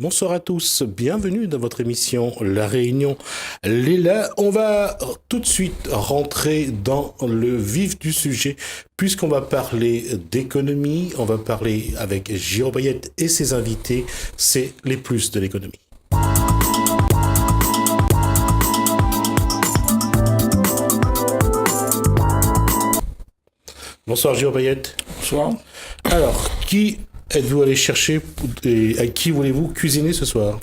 Bonsoir à tous, bienvenue dans votre émission La Réunion Léla. On va tout de suite rentrer dans le vif du sujet puisqu'on va parler d'économie, on va parler avec Jérôme Bayette et ses invités, c'est les plus de l'économie. Bonsoir Jérôme Bayette. Bonsoir. Alors, qui êtes-vous allé chercher et à qui voulez-vous cuisiner ce soir?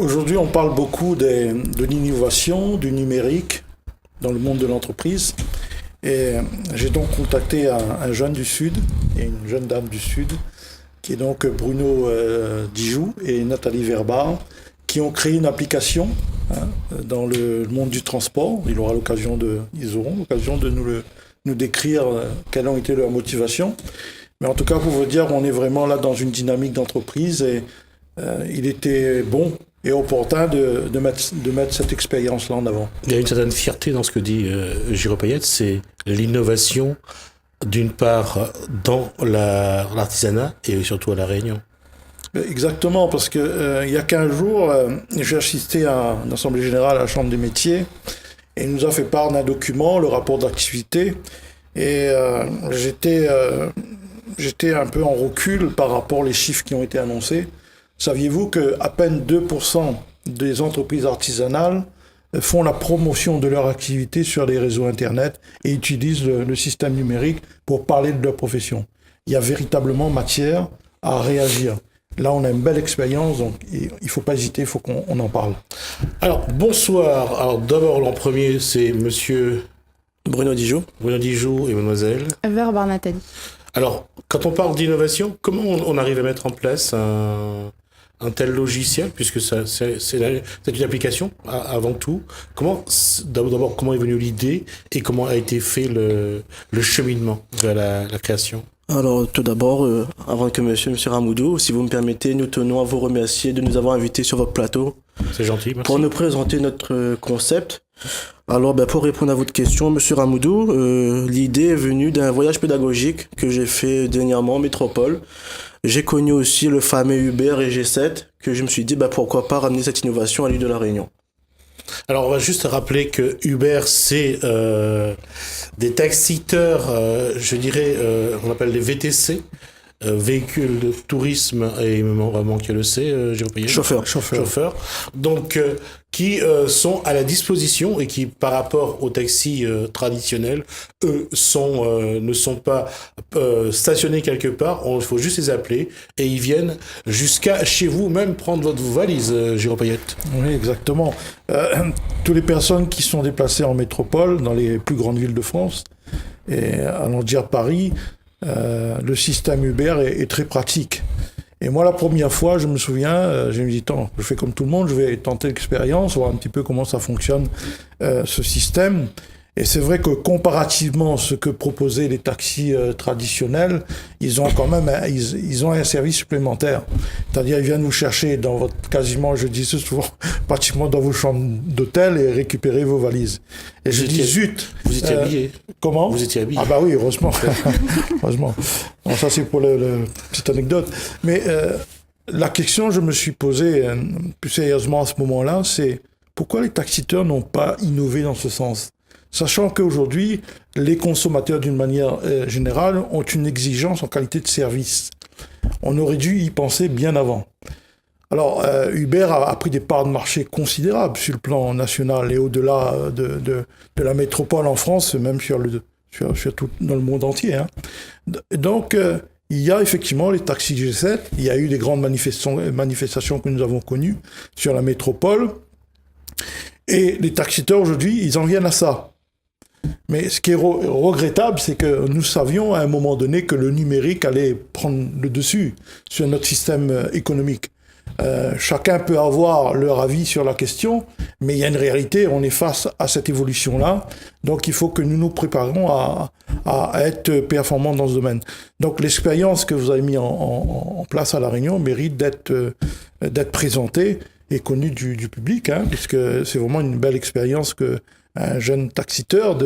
Aujourd'hui, on parle beaucoup de l'innovation, du numérique dans le monde de l'entreprise. Et j'ai donc contacté un jeune du Sud et une jeune dame du Sud, qui est donc Bruno Dijou et Nathalie Verbar, qui ont créé une application dans le monde du transport. Ils auront l'occasion de nous décrire quelles ont été leurs motivations. Mais en tout cas, pour vous dire, on est vraiment là dans une dynamique d'entreprise et il était bon et opportun de mettre cette expérience-là en avant. Il y a une certaine fierté dans ce que dit Jérôme Payette, c'est l'innovation, d'une part, dans l'artisanat et surtout à La Réunion. Exactement, parce que il y a 15 jours, j'ai assisté à une assemblée générale à la Chambre des métiers et il nous a fait part d'un document, le rapport d'activité, et j'étais un peu en recul par rapport aux chiffres qui ont été annoncés. Saviez-vous qu'à peine 2% des entreprises artisanales font la promotion de leur activité sur les réseaux Internet et utilisent le système numérique pour parler de leur profession? Il y a véritablement matière à réagir. Là, on a une belle expérience, donc il ne faut pas hésiter, il faut qu'on en parle. Alors, bonsoir. Alors, d'abord, l'an premier, c'est monsieur Bruno Dijou et mademoiselle Verbar Nathalie. Alors, quand on parle d'innovation, comment on arrive à mettre en place un tel logiciel, puisque c'est une application avant tout. D'abord, comment est venue l'idée et comment a été fait le cheminement vers la création? Alors, tout d'abord, avant que monsieur Ramoudou, si vous me permettez, nous tenons à vous remercier de nous avoir invités sur votre plateau. C'est gentil, merci. Pour nous présenter notre concept. Alors, pour répondre à votre question, monsieur Ramoudou, l'idée est venue d'un voyage pédagogique que j'ai fait dernièrement en métropole. J'ai connu aussi le fameux Uber et G7, que je me suis dit, pourquoi pas ramener cette innovation à l'île de La Réunion. Alors, on va juste rappeler que Uber, c'est des taxiteurs, on appelle les VTC, véhicules de tourisme, et on va manquer le C, Jérôme Payette. Chauffeur. Donc, qui sont à la disposition et qui, par rapport aux taxis traditionnels, eux, ne sont pas stationnés quelque part. Il faut juste les appeler et ils viennent jusqu'à chez vous, même prendre votre valise, Jérôme Payette. Oui, exactement. Toutes les personnes qui sont déplacées en métropole, dans les plus grandes villes de France, et allons dire Paris, le système Uber est très pratique. Et moi, la première fois, je me souviens, je me dis, je fais comme tout le monde, je vais tenter l'expérience, voir un petit peu comment ça fonctionne, ce système. Et c'est vrai que comparativement à ce que proposaient les taxis traditionnels, ils ont quand même ils ont un service supplémentaire. C'est-à-dire, ils viennent vous chercher dans votre, quasiment, je dis souvent, pratiquement dans vos chambres d'hôtel et récupérer vos valises. Et je dis, zut! Vous étiez habillé? Comment? Vous étiez habillé? Ah oui, heureusement. Heureusement. Bon, ça, c'est pour le petite anecdote. Mais la question que je me suis posée plus sérieusement à ce moment-là, c'est pourquoi les taxiteurs n'ont pas innové dans ce sens? Sachant qu'aujourd'hui, les consommateurs, d'une manière générale, ont une exigence en qualité de service. On aurait dû y penser bien avant. Alors, Uber a pris des parts de marché considérables sur le plan national et au-delà de la métropole en France, même sur tout, dans le monde entier. Donc, il y a effectivement les taxis G7, il y a eu des grandes manifestations que nous avons connues sur la métropole, et les taxiteurs aujourd'hui, ils en viennent à ça. Mais ce qui est regrettable, c'est que nous savions à un moment donné que le numérique allait prendre le dessus sur notre système économique. Chacun peut avoir leur avis sur la question, mais il y a une réalité, on est face à cette évolution-là, donc il faut que nous nous préparions à être performants dans ce domaine. Donc l'expérience que vous avez mis en place à La Réunion mérite d'être présentée et connue du public, puisque c'est vraiment une belle expérience que un jeune taxiteur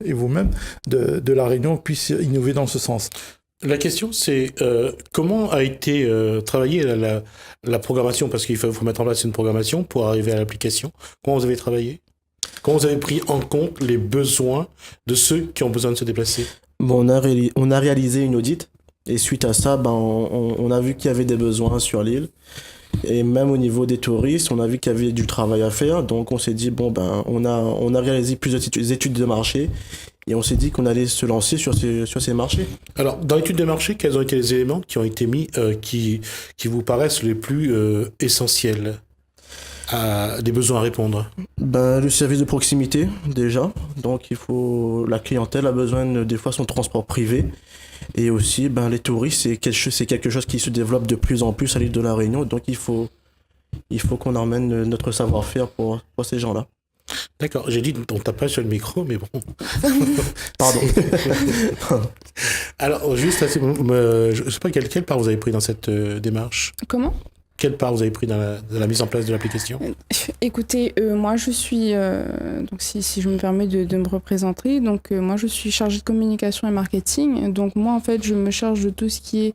et vous-même de La Réunion puisse innover dans ce sens. La question, c'est comment a été travaillée la programmation, parce qu'il faut mettre en place une programmation pour arriver à l'application. Comment vous avez travaillé? Comment vous avez pris en compte les besoins de ceux qui ont besoin de se déplacer? Bon, on a réalisé une audit et suite à ça, on a vu qu'il y avait des besoins sur l'île. Et même au niveau des touristes, on a vu qu'il y avait du travail à faire. Donc on s'est dit, on a réalisé plusieurs études de marché et on s'est dit qu'on allait se lancer sur ces marchés. Alors, dans l'étude de marché, quels ont été les éléments qui ont été mis, qui vous paraissent les plus essentiels à des besoins à répondre? Le service de proximité, déjà. Donc la clientèle a besoin des fois son transport privé. Et aussi, les touristes, c'est quelque chose qui se développe de plus en plus à l'île de la Réunion. Donc il faut qu'on emmène notre savoir-faire pour ces gens-là. D'accord, j'ai dit on tape pas sur le micro, mais bon. Pardon. Alors, juste, je ne sais pas quelle part vous avez pris dans cette démarche. Comment? Quelle part vous avez pris dans la mise en place de l'application? Écoutez, moi je suis, donc si je me permets de me représenter, donc moi je suis chargée de communication et marketing. Donc moi en fait je me charge de tout ce qui est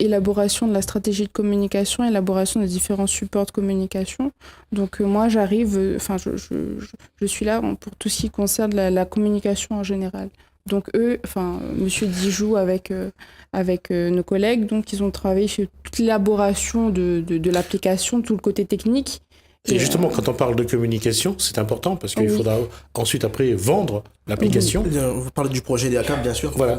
élaboration de la stratégie de communication, élaboration des différents supports de communication. Donc moi j'arrive, je suis là pour tout ce qui concerne la communication en général. Donc Monsieur Dijoux avec nos collègues, donc ils ont travaillé sur toute l'élaboration de l'application, tout le côté technique. Et justement, quand on parle de communication, c'est important parce qu'il faudra ensuite après vendre l'application. Vous parlez du projet DACAP, bien sûr. Voilà.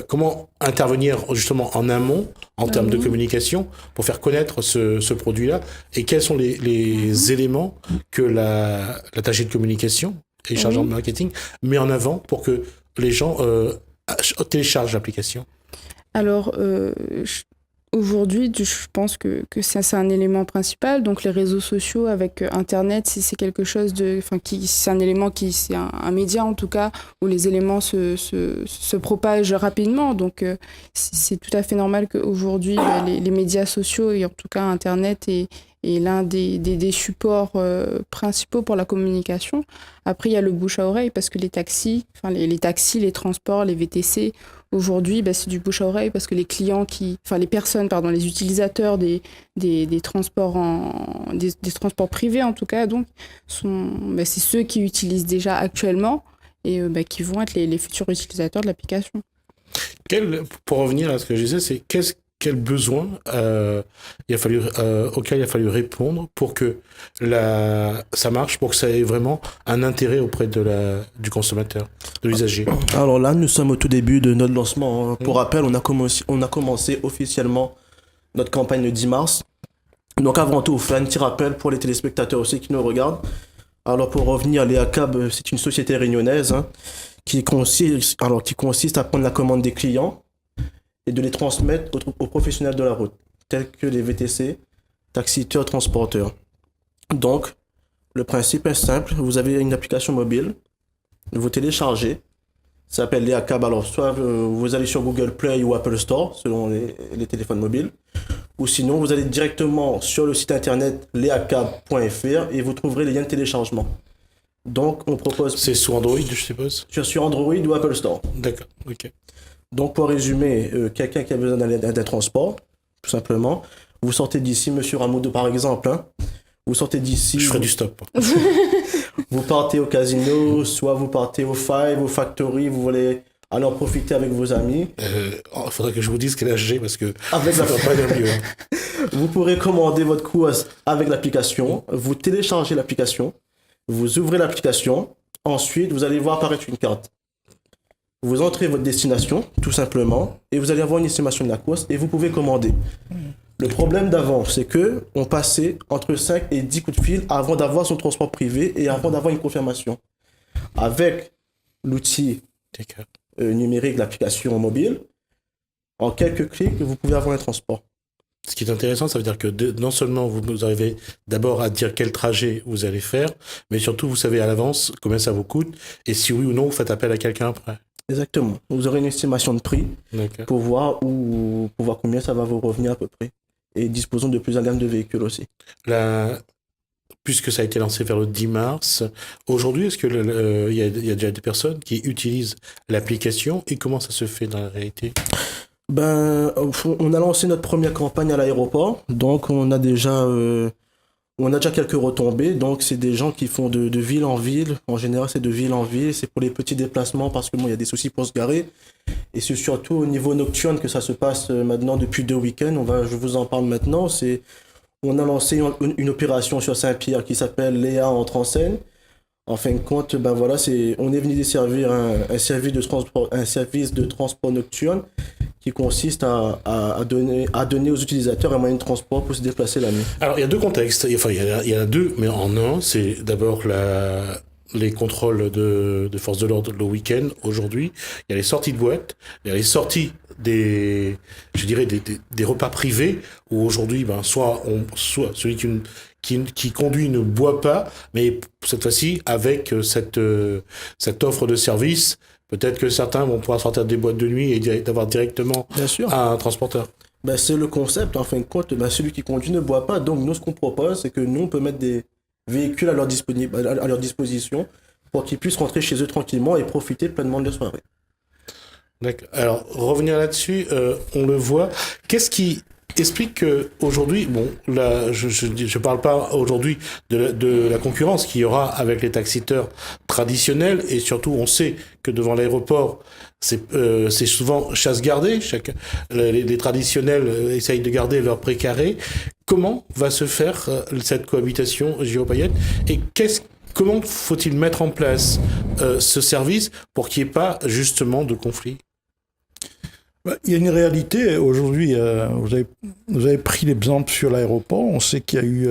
Comment intervenir justement en amont en termes de communication pour faire connaître ce produit-là, et quels sont les éléments que l'attaché de communication et chargé de marketing met en avant pour que les gens téléchargent l'application? Alors, aujourd'hui, je pense que c'est un élément principal. Donc, les réseaux sociaux avec Internet, c'est quelque chose c'est un élément c'est un média en tout cas où les éléments se propagent rapidement. Donc, c'est tout à fait normal qu'aujourd'hui, les médias sociaux et en tout cas Internet est l'un des supports principaux pour la communication. Après, il y a le bouche à oreille parce que les taxis, les transports, les VTC, aujourd'hui, c'est du bouche à oreille parce que les clients les utilisateurs des transports des transports privés en tout cas, donc c'est ceux qui utilisent déjà actuellement et qui vont être les futurs utilisateurs de l'application. Pour revenir à ce que je disais, c'est quel besoin auquel il a fallu répondre pour que ça marche, pour que ça ait vraiment un intérêt auprès du consommateur, de l'usager? Alors là, nous sommes au tout début de notre lancement. Pour rappel, on a commencé officiellement notre campagne le 10 mars. Donc avant tout, faire un petit rappel pour les téléspectateurs aussi qui nous regardent. Alors pour revenir, Léa Cab, c'est une société réunionnaise qui consiste à prendre la commande des clients et de les transmettre aux professionnels de la route, tels que les VTC, taxiteurs, transporteurs. Donc, le principe est simple, vous avez une application mobile, vous téléchargez, ça s'appelle Léa Cab. Alors, soit vous allez sur Google Play ou Apple Store, selon les téléphones mobiles, ou sinon, vous allez directement sur le site internet leacab.fr et vous trouverez les liens de téléchargement. Donc, on propose... C'est sur Android, je suppose? Sur Android ou Apple Store. D'accord, ok. Donc, pour résumer, quelqu'un qui a besoin d'un transport, tout simplement, vous sortez d'ici, Monsieur Ramoudou par exemple, vous sortez d'ici... Je ferai du stop. Vous partez au casino, soit vous partez au Five, au Factory, vous voulez aller en profiter avec vos amis. Il faudrait que je vous dise quel âge j'ai parce que avec ça ne va pas aller mieux. Vous pourrez commander votre course avec l'application, vous téléchargez l'application, vous ouvrez l'application, ensuite vous allez voir apparaître une carte. Vous entrez votre destination, tout simplement, et vous allez avoir une estimation de la course et vous pouvez commander. Le problème d'avant, c'est que on passait entre 5 et 10 coups de fil avant d'avoir son transport privé et avant d'avoir une confirmation. Avec l'outil numérique, l'application mobile, en quelques clics, vous pouvez avoir un transport. Ce qui est intéressant, ça veut dire que non seulement vous arrivez d'abord à dire quel trajet vous allez faire, mais surtout vous savez à l'avance combien ça vous coûte et si oui ou non vous faites appel à quelqu'un après. Exactement. Vous aurez une estimation de prix pour voir combien ça va vous revenir à peu près. Et disposons de plusieurs gammes de véhicules aussi. Puisque ça a été lancé vers le 10 mars, aujourd'hui, est-ce qu'il y a déjà des personnes qui utilisent l'application et comment ça se fait dans la réalité? On a lancé notre première campagne à l'aéroport, donc on a déjà quelques retombées. Donc c'est des gens qui font de ville en ville. En général, c'est de ville en ville. C'est pour les petits déplacements parce que bon, il y a des soucis pour se garer. Et c'est surtout au niveau nocturne que ça se passe maintenant depuis 2 week-ends. Je vous en parle maintenant. On a lancé une opération sur Saint-Pierre qui s'appelle Léa entre en scène. En fin de compte, on est venu desservir un service de transport nocturne qui consiste à donner aux utilisateurs un moyen de transport pour se déplacer la nuit. Alors, il y a deux contextes. Enfin, il y en a deux, mais en un, c'est d'abord les contrôles de forces de l'ordre le week-end. Aujourd'hui, il y a les sorties de boîtes, il y a les sorties des repas privés où aujourd'hui, soit celui qui conduit ne boit pas, mais cette fois-ci avec cette offre de service, peut-être que certains vont pouvoir sortir des boîtes de nuit et d'avoir directement un transporteur. C'est le concept, en fin de compte, celui qui conduit ne boit pas. Donc nous, ce qu'on propose, c'est que nous, on peut mettre des véhicules à leur disposition pour qu'ils puissent rentrer chez eux tranquillement et profiter pleinement de leur soirée. D'accord. Alors, revenir là-dessus, on le voit. Qu'est-ce qui explique qu'aujourd'hui, là, je parle pas aujourd'hui de la concurrence qu'il y aura avec les taxiteurs traditionnels, et surtout, on sait que devant l'aéroport, c'est souvent chasse gardée. Les traditionnels essayent de garder leur précaré. Comment va se faire cette cohabitation, Giro Payette, et comment faut-il mettre en place ce service pour qu'il n'y ait pas justement de conflit? Il y a une réalité aujourd'hui. Vous avez pris l'exemple sur l'aéroport. On sait qu'il y a eu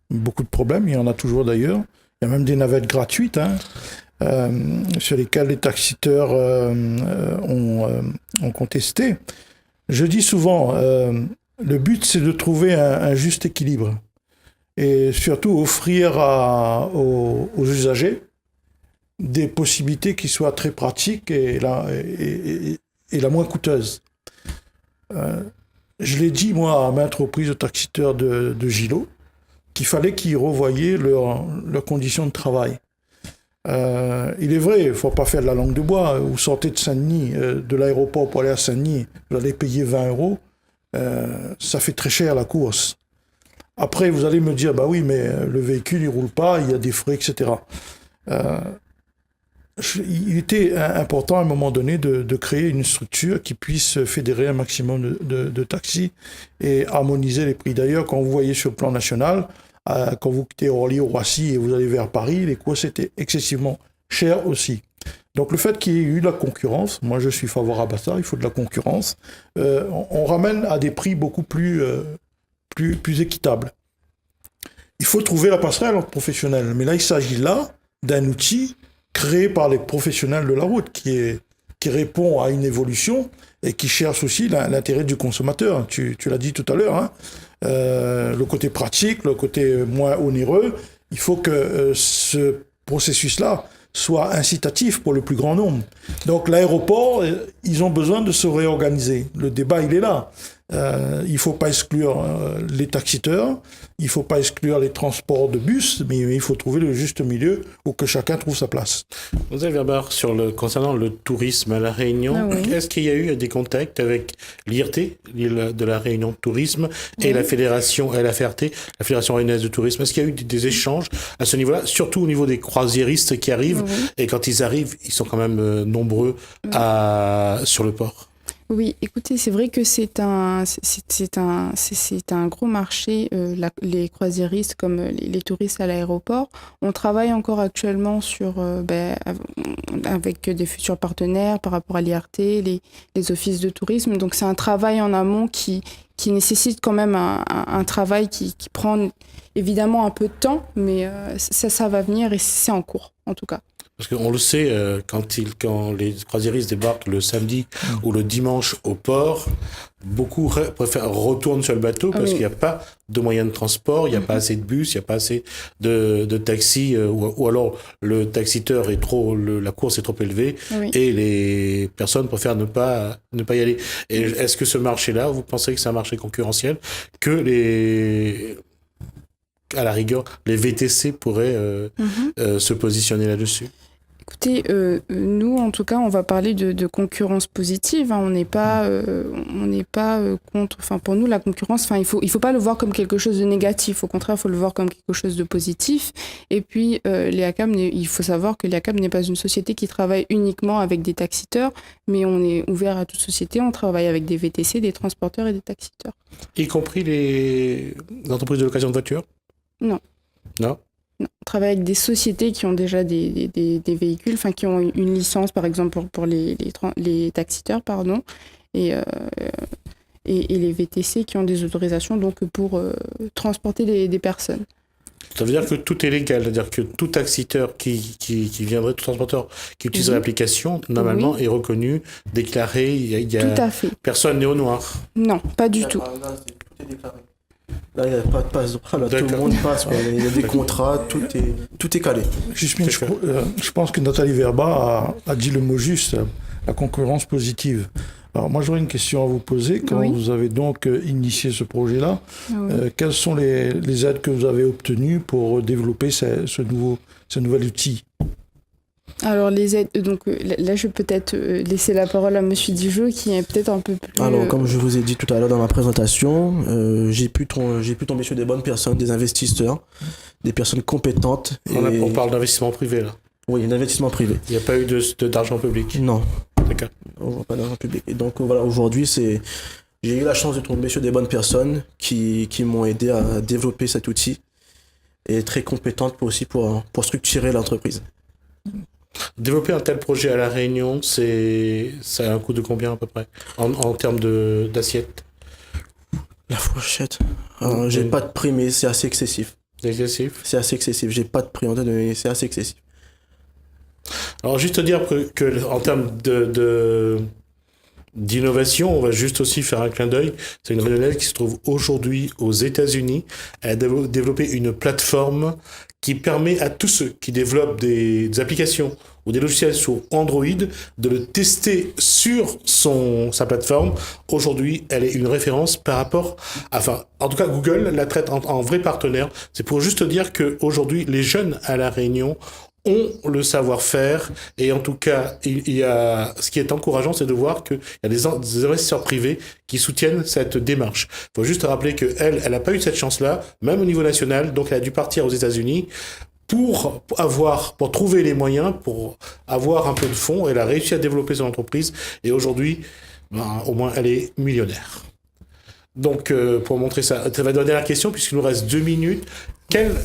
beaucoup de problèmes. Il y en a toujours d'ailleurs. Il y a même des navettes gratuites sur lesquelles les taxiteurs ont contesté. Je dis souvent, le but c'est de trouver un juste équilibre et surtout offrir aux usagers des possibilités qui soient très pratiques et la moins coûteuse. Je l'ai dit, moi, à maintes reprises aux taxiteurs de Gilo, qu'il fallait qu'ils revoyaient leurs conditions de travail. Il est vrai, il ne faut pas faire de la langue de bois. Vous sortez de Saint-Denis, de l'aéroport pour aller à Saint-Denis, vous allez payer 20 €. Ça fait très cher la course. Après, vous allez me dire, oui, mais le véhicule, il ne roule pas, il y a des frais, etc. Il était important à un moment donné de créer une structure qui puisse fédérer un maximum de taxis et harmoniser les prix. D'ailleurs, quand vous voyez sur le plan national, quand vous quittez Orly ou Roissy et vous allez vers Paris, les courses étaient excessivement chères aussi. Donc le fait qu'il y ait eu de la concurrence, moi je suis favorable à ça, il faut de la concurrence, on ramène à des prix beaucoup plus équitables. Il faut trouver la passerelle entre professionnels, mais là il s'agit d'un outil créé par les professionnels de la route, qui répond à une évolution et qui cherche aussi l'intérêt du consommateur. Tu l'as dit tout à l'heure, le côté pratique, le côté moins onéreux. Il faut que ce processus-là soit incitatif pour le plus grand nombre. Donc l'aéroport, ils ont besoin de se réorganiser. Le débat, il est là. Il ne faut pas exclure les taxiteurs, il ne faut pas exclure les transports de bus, mais il faut trouver le juste milieu où que chacun trouve sa place. Vous avez Weber, concernant le tourisme à La Réunion, est-ce qu'il y a eu des contacts avec l'IRT, l'île de La Réunion de Tourisme, et la Fédération LFRT, la Fédération Réunionnaise de Tourisme? Est-ce qu'il y a eu des échanges à ce niveau-là, surtout au niveau des croisiéristes qui arrivent, et quand ils arrivent, ils sont quand même nombreux sur le port? Oui, écoutez, c'est vrai que c'est un gros marché, les croisiéristes comme les touristes à l'aéroport. On travaille encore actuellement avec des futurs partenaires par rapport à l'IRT, les offices de tourisme. Donc c'est un travail en amont qui nécessite quand même un travail qui prend évidemment un peu de temps, mais ça va venir et c'est en cours en tout cas. Parce qu'on le sait, quand les croisiéristes débarquent le samedi ou le dimanche au port, beaucoup retournent sur le bateau parce qu'il n'y a pas de moyens de transport, il n'y a pas assez de bus, il n'y a pas assez de taxis, ou alors le taxiteur est la course est trop élevée et les personnes préfèrent ne pas y aller. Et est-ce que ce marché-là, vous pensez que c'est un marché concurrentiel, que à la rigueur, les VTC pourraient se positionner là-dessus? Écoutez, nous, en tout cas, on va parler de concurrence positive. Hein. On n'est pas, contre. Enfin, pour nous, la concurrence, enfin, il faut pas le voir comme quelque chose de négatif. Au contraire, il faut le voir comme quelque chose de positif. Et puis, il faut savoir que l'EACAB n'est pas une société qui travaille uniquement avec des taxiteurs, mais on est ouvert à toute société. On travaille avec des VTC, des transporteurs et des taxiteurs. Y compris les entreprises de location de voitures? Non. Non. Non, on travaille avec des sociétés qui ont déjà des véhicules, enfin qui ont une licence par exemple pour les taxiteurs, pardon, et les VTC qui ont des autorisations donc pour transporter des personnes. Ça veut dire que tout est légal, c'est-à-dire que tout taxiteur qui viendrait, tout transporteur qui utiliserait l'application, normalement est reconnu, déclaré, il y a tout à fait. Personne n'est au noir. Non, pas du tout. Là, tout est déclaré. Là, il n'y a pas de passe-droit, là, tout le monde passe. Il y a des contrats, tout est calé. Justine, je pense que Nathalie Verba a dit le mot juste, la concurrence positive. Alors moi, j'aurais une question à vous poser. Quand vous avez donc initié ce projet-là, quelles sont les aides que vous avez obtenues pour développer ce nouvel outil? Alors les aides, donc là je vais peut-être laisser la parole à Monsieur Dijo qui est peut-être un peu plus... Alors comme je vous ai dit tout à l'heure dans ma présentation, j'ai pu tomber sur des bonnes personnes, des investisseurs, des personnes compétentes. On parle d'investissement privé là. Oui, d'investissement privé. Il n'y a pas eu d'argent public? Non. D'accord. Pas d'argent public. Et donc voilà, aujourd'hui j'ai eu la chance de tomber sur des bonnes personnes qui m'ont aidé à développer cet outil et très compétentes aussi pour structurer l'entreprise. Développer un tel projet à La Réunion, ça a un coût de combien à peu près en termes d'assiette? La fourchette. J'ai pas de prix, mais c'est assez excessif. Excessif? C'est assez excessif. J'ai pas de prix en tête, mais c'est assez excessif. Alors juste dire que en termes d'innovation, on va juste aussi faire un clin d'œil. C'est une Réunionnaise qui se trouve aujourd'hui aux États-Unis. Elle a développé une plateforme qui permet à tous ceux qui développent des applications ou des logiciels sur Android de le tester sur sa plateforme. Aujourd'hui, elle est une référence par rapport... Enfin, en tout cas, Google la traite en vrai partenaire. C'est pour juste dire qu'aujourd'hui, les jeunes à La Réunion ont le savoir-faire et en tout cas, ce qui est encourageant, c'est de voir qu'il y a des investisseurs privés qui soutiennent cette démarche. Il faut juste rappeler qu'elle n'a pas eu cette chance-là, même au niveau national, donc elle a dû partir aux États-Unis pour trouver les moyens, pour avoir un peu de fonds. Elle a réussi à développer son entreprise et aujourd'hui, au moins, elle est millionnaire. Donc, pour montrer ça, ça va être la dernière question puisqu'il nous reste 2 minutes. Quelle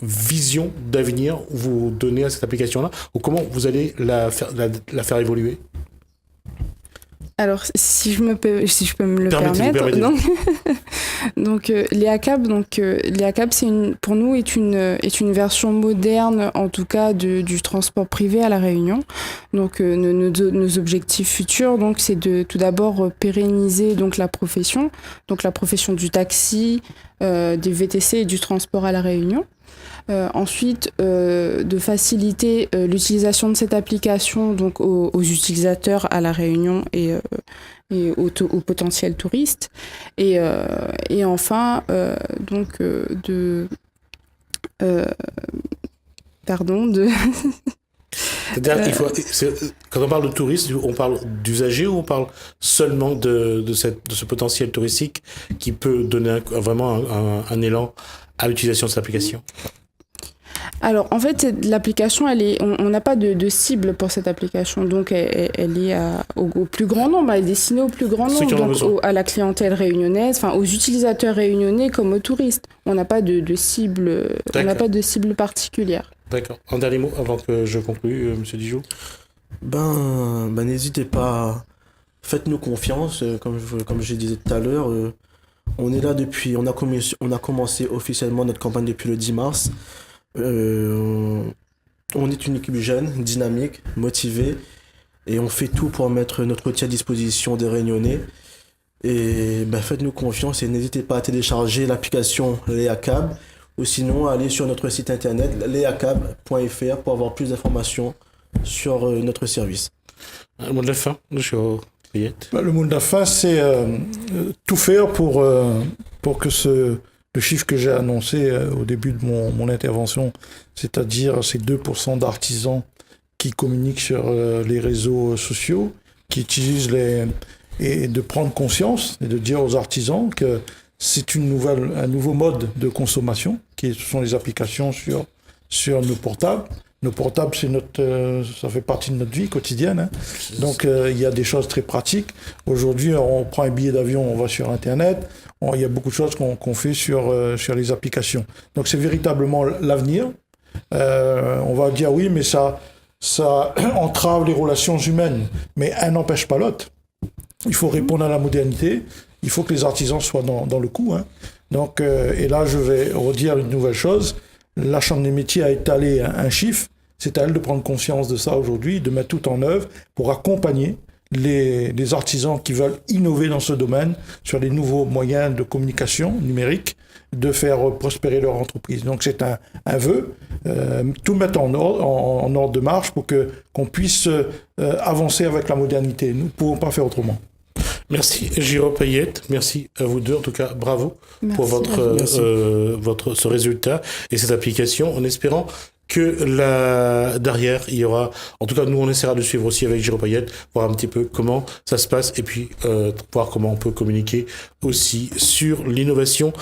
vision d'avenir vous donnez à cette application-là ou comment vous allez la faire évoluer? Alors, si je peux me le permettre, donc l'EACAB, pour nous est une version moderne, en tout cas du transport privé à La Réunion. Donc nos objectifs futurs, donc c'est de tout d'abord pérenniser donc la profession du taxi, des VTC et du transport à La Réunion. Ensuite, de faciliter l'utilisation de cette application donc aux utilisateurs à La Réunion et aux potentiels touristes. Et enfin, C'est-à-dire quand on parle de tourisme, on parle d'usagers ou on parle seulement de ce potentiel touristique qui peut donner vraiment un élan à l'utilisation de cette application? Alors, en fait, l'application, on n'a pas de cible pour cette application. Donc, elle est au plus grand nombre. Elle est destinée au plus grand nombre. Donc, à la clientèle réunionnaise, enfin, aux utilisateurs réunionnais comme aux touristes. On n'a pas de cible, particulière. D'accord. Un dernier mot avant que je conclue, Monsieur Dijo. N'hésitez pas. Faites-nous confiance. Comme je disais tout à l'heure, on est là depuis. On a commencé officiellement notre campagne depuis le 10 mars. On est une équipe jeune, dynamique, motivée et on fait tout pour mettre notre outil à disposition des Réunionnais et faites-nous confiance et n'hésitez pas à télécharger l'application l'EACAB ou sinon aller sur notre site internet leacab.fr pour avoir plus d'informations sur notre service. Le mot de la fin, monsieur Riette. Le mot de la fin, c'est tout faire pour que le chiffre que j'ai annoncé au début de mon intervention, c'est-à-dire ces 2% d'artisans qui communiquent sur les réseaux sociaux, qui utilisent et de prendre conscience et de dire aux artisans que c'est un nouveau mode de consommation, ce sont les applications sur nos portables. Nos portables, ça fait partie de notre vie quotidienne. Hein. Donc, il y a des choses très pratiques. Aujourd'hui, on prend un billet d'avion, on va sur Internet. Il y a beaucoup de choses qu'on fait sur les applications. Donc, c'est véritablement l'avenir. On va dire oui, mais ça entrave les relations humaines. Mais un n'empêche pas l'autre. Il faut répondre à la modernité. Il faut que les artisans soient dans le coup. Hein. Donc, et là, je vais redire une nouvelle chose. La Chambre des métiers a étalé un chiffre. C'est à elle de prendre conscience de ça aujourd'hui, de mettre tout en œuvre pour accompagner les artisans qui veulent innover dans ce domaine sur les nouveaux moyens de communication numérique, de faire prospérer leur entreprise. Donc c'est un vœu, tout mettre en ordre de marche pour qu'on puisse avancer avec la modernité. Nous ne pouvons pas faire autrement. Merci Jérôme Payette, merci à vous deux, en tout cas bravo pour ce résultat et cette application, en espérant que derrière il y aura, en tout cas nous on essaiera de suivre aussi avec Jérôme Payette, voir un petit peu comment ça se passe et puis voir comment on peut communiquer aussi sur l'innovation